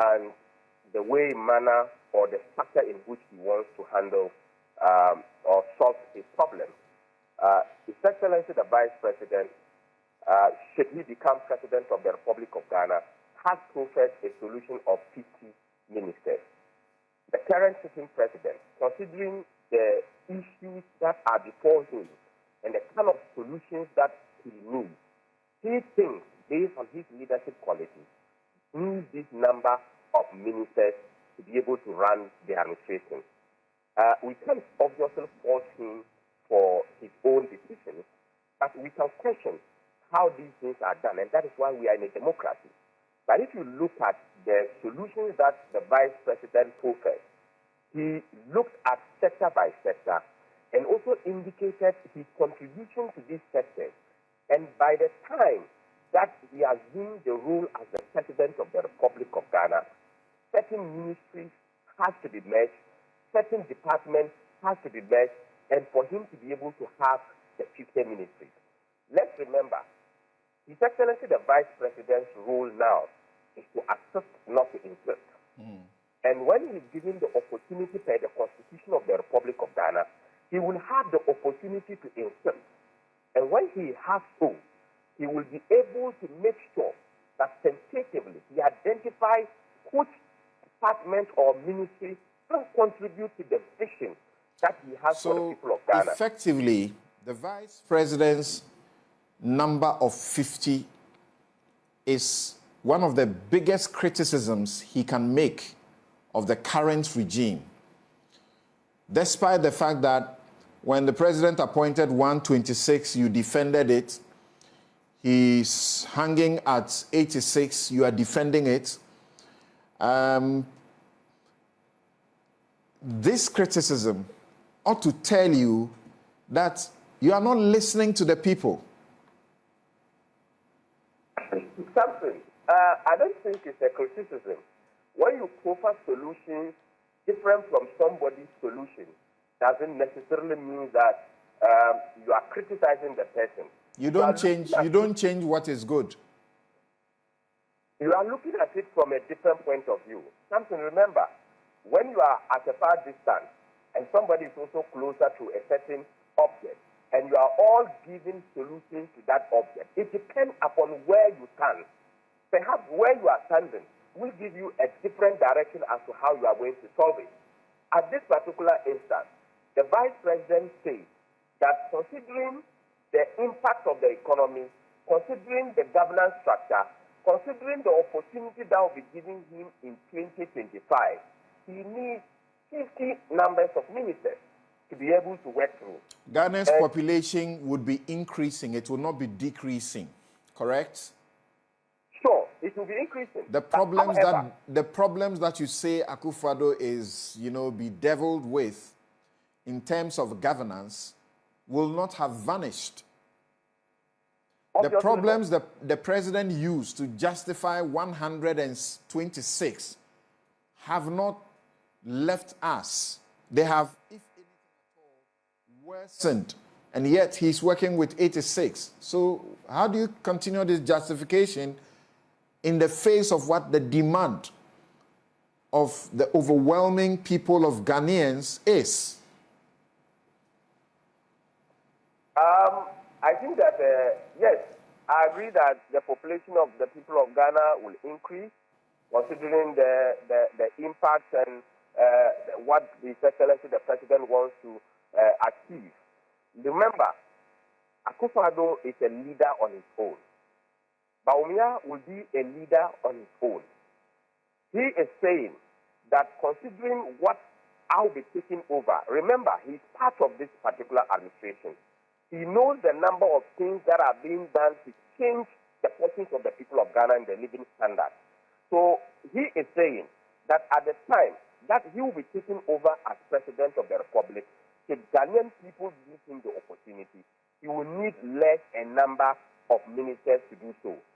and the way, manner, or the structure in which he wants to handle or solve his problem. His Excellency, the Vice President, should he become President of the Republic of Ghana, has proffered a solution of 50 ministers. The current sitting president, considering the issues that are before him and the kind of solutions that he needs, he thinks, based on his leadership qualities, needs this number of ministers to be able to run the administration. We can't obviously fault him for his own decisions, but we can question how these things are done, and that is why we are in a democracy. But if you look at the solutions that the Vice President proffered, he looked at sector by sector and also indicated his contribution to these sectors. And by the time that he assumed the role as the President of the Republic of Ghana, certain ministries has to be merged, certain departments has to be merged, and for him to be able to have the 50 ministries. Let's remember, His Excellency the Vice President's role now is to assist, not to insist. And when he is given the opportunity by the Constitution of the Republic of Ghana, he will have the opportunity to insist. And when he has so, he will be able to make sure that tentatively he identifies which department or ministry can contribute to the vision that he has for the people of Ghana. Effectively, the Vice President's number of 50 is one of the biggest criticisms he can make of the current regime, despite the fact that when the president appointed 126, you defended it. He's hanging at 86, you are defending it. This criticism ought to tell you that you are not listening to the people. Something. I don't think it's a criticism. When you offer solutions different from somebody's solution, doesn't necessarily mean that you are criticizing the person. You don't change what is good. You are looking at it from a different point of view. Something, remember, when you are at a far distance and somebody is also closer to a certain object, and you are all giving solutions to that object, it depends upon where you stand. Perhaps where you are standing will give you a different direction as to how you are going to solve it. At this particular instance, the Vice President says that considering the impact of the economy, considering the governance structure, considering the opportunity that will be given him in 2025, he needs 50 numbers of ministers to be able to work through. Ghana's population would be increasing. It will not be decreasing, correct? Sure, it will be increasing. The problems that you say Akufo-Addo is, bedeviled with in terms of governance will not have vanished. Obviously, the problems the president used to justify 126 have not left us. They have, if anything at all, worsened. And yet he's working with 86. So how do you continue this justification in the face of what the demand of the overwhelming people of Ghanaians is? I think that, yes, I agree that the population of the people of Ghana will increase, considering the impact and what His Excellency the President wants to achieve. Remember, Akufo-Addo is a leader on his own. Bawumia will be a leader on his own. He is saying that considering what I'll be taking over, remember, he's part of this particular administration. He knows the number of things that are being done to change the fortunes of the people of Ghana and the living standard. So he is saying that at the time that he will be taking over as President of the Republic, the Ghanaian people give him the opportunity. He will need less a number of ministers to do so.